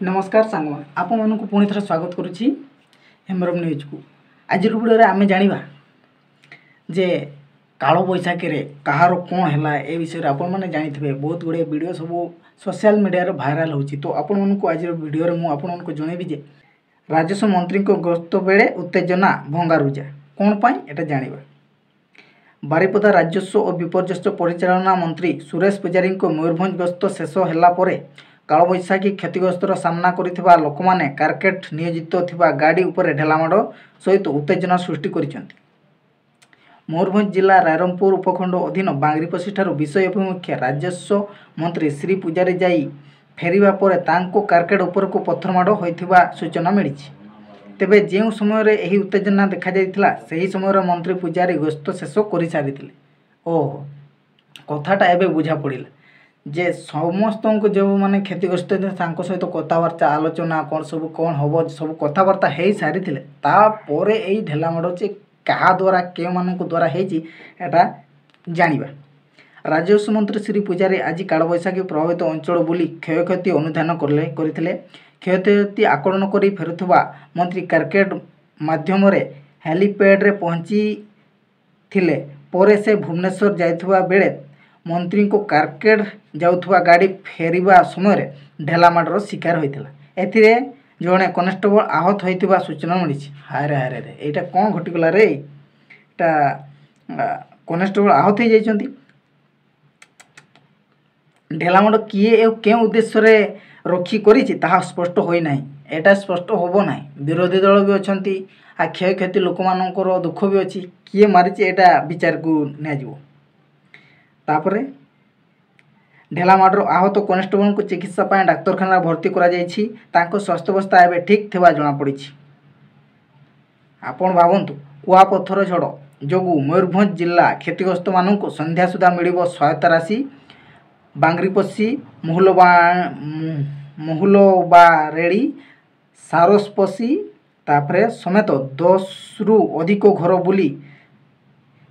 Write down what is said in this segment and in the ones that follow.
नमस्कार सांग आपण मानक पुणी थर स्वागत करुच्ची हेमरम न्यूज को आज वीडियो आम जाना जे काल बैशाखी रे कहार कौन है ए विषय आपण मैंने जानी बहुत गुड़े वीडियो सब सोशल मीडिया भाइराल होची। तो आपण मानक आज वीडियो मुझे आपण मानक जनइबी जे राजस्व मंत्री गस्त बेले उत्तेजना भंगारुजा कौन पाई एटा जानिबा। बारिपदा राजस्व और विपर्यस्त परिचालना मंत्री सुरेश पूजारी मयूरभंज गस्त शेष है कालबैशाखी क्षतिग्रस्तर सामना करिथिबा लोकमाने कारकेट नियोजित थिबा गाड़ी उपरे ढेलामाड़ सहित उत्तेजना सृष्टि करिसेंति। मयूरभंज जिला रायरंगपुर उपखंड अधीन बांगरीपसी ठारू विषय अभिमुख्य राजस्व मंत्री श्री पूजारी जाई फेरिबा परे तांको कारकेट उपरको पत्थरमाड़ होइथिबा सूचना मिली। तेबे जो समय रे एही उत्तेजना देखा जाइथिला सेही समय मंत्री पूजारी गस्त शेष कर सारी। ओहो कथाटा एबे बुझा पड़ा जे समस्त को जो मैंने क्षतिग्रस्त सहित कथबार्ता आलोचना कौन सब कौन हम सब कथबार्ता हो सारी यही ढेलामाड़ से क्या द्वारा के द्वारा होटा जाना। राजस्व मंत्री श्री पूजारी आज कालबैशाखी प्रभावित अंचल बुली क्षयक्षति अनुधान करते क्षयक्षति आकलन कर फेरुवा मंत्री कारकेट मध्यम हेलीपैड रे पहुँची थिले परे से भुवनेश्वर जाइथुवा बेले मंत्री को कारकेट जाउथुवा गाड़ी फेरिबा समय ढेलामाड़ शिकार होता। एथिरे जड़े कनेस्टेबल आहत होइतिबा सूचना मिली। हाय रे यहाँ कौन घटीगला रे कनेस्टेबल आहत हो जाइछंती। ढेलामाड़ किए के उद्देश्य रे रखी करिछि ताहा स्पष्ट होई नाही। एटा स्पष्ट होबो नाही। विरोधी दल भी अछंती आ क्षयक्षति लोक मानकर दुख भी अछि किए मारिछि एटा विचार को नियाजिवो। तापरे ढेलामाड़ आहत कनेस्टेबल को चिकित्सा पाए डाक्तरखाना भर्ती करा जाइछि। तांको स्वास्थ्यावस्था एबे ठीक थिबा जणा पड़िछि। आपण भावंतु कुआपथर झड़ जोगु मयूरभंज जिला क्षतिग्रस्त मानक संध्या सुधा मिलिबो सहायता राशि। बांगरीपसी मुहुलबारेड़ी सारसपसी तापरे समेत 10 रु अधिक घर बुली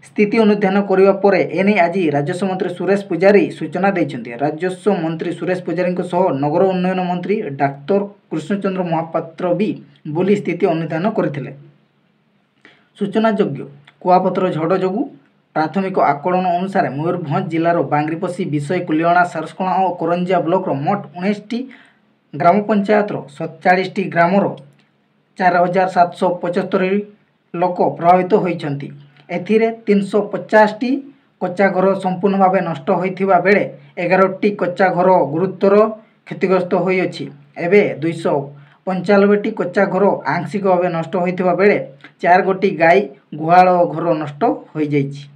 स्थिति अनुधान करने पर एने आज राजस्व मंत्री सुरेश पूजारी सूचना देइछन्ति। राजस्व मंत्री सुरेश पूजारी सह नगर उन्नयन मंत्री डाक्टर कृष्णचंद्र महापात्र भी बुली स्थिति अनुधान करथिले। सूचना योग्य कुआपथर झड़ जोगु प्राथमिक आकलन अनुसार मयूरभंज जिलार बांगरीपसी विषय कुलियणा सारसकणा और करंजिया ब्लॉक मोट 19 ग्राम पंचायत 47 ग्रामर 4775 लोक प्रभावित होइछन्ति। एथिरे 350 कच्चा घर संपूर्ण भाव नष्ट होइथिबा बेले 11टी कच्चा घर गुरुतर क्षतिग्रस्त होइछि। एबे 295टी कच्चा घर आंशिक भाव नष्ट होइथिबा बेले 4 गोटी गाई गुहाल घर नष्ट होई जाइछि।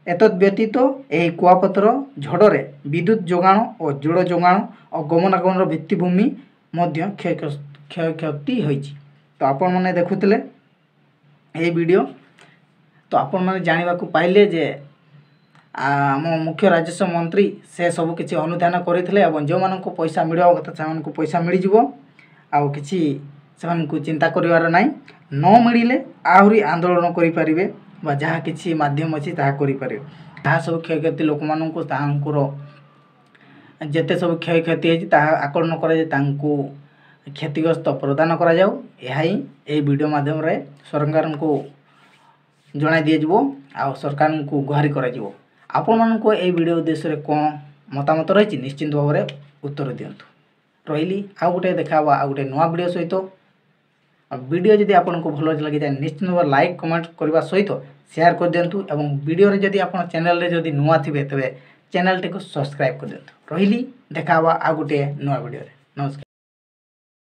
एतद व्यतीत एही कुआपथर झड़े विद्युत जोगाण और जोड़ जोगाण और गमनागमन भित्तिभूमि मध्य क्षयक्षति होइछि। तो आपण माने देखुथिले एही वीडियो तो आपण मैंने जाना पाइले जे आम मुख्य राजस्व मंत्री से सब किसी अनुधान करते जो मानक पैसा मिलवा कथा से पैसा मिल जाओ किसी चिंता करिवार नाई न मिले आहरी आंदोलन करें जहाँ किसी माध्यम अच्छी करें जहाँ सब क्षयक्षति लोक मानक जिते सब क्षयक्षति होती आकलन कर क्षतिग्रस्त प्रदान करा जाऊ। यही वीडियो माध्यम सरकार को जणाई दिज्व आ सरकार को गुहारी करा। आपण मानक ए वीडियो उद्देश्य कौन मतामत रही निश्चिंत भाव में उत्तर दिंतु। रही आउ गोटे देखा आ गोटे नुआ वीडियो सहित वीडियो जदि आपको भल लगे निश्चिंत भाव लाइक कमेंट करने सहित शेयर कर दिंतु। एवं वीडियो जदि आप चैनल जदि नुआ थे तेज चैनल टी को सब्सक्राइब कर दिंतु। रही देखा आ गोटे नुआ वीडियो। नमस्कार।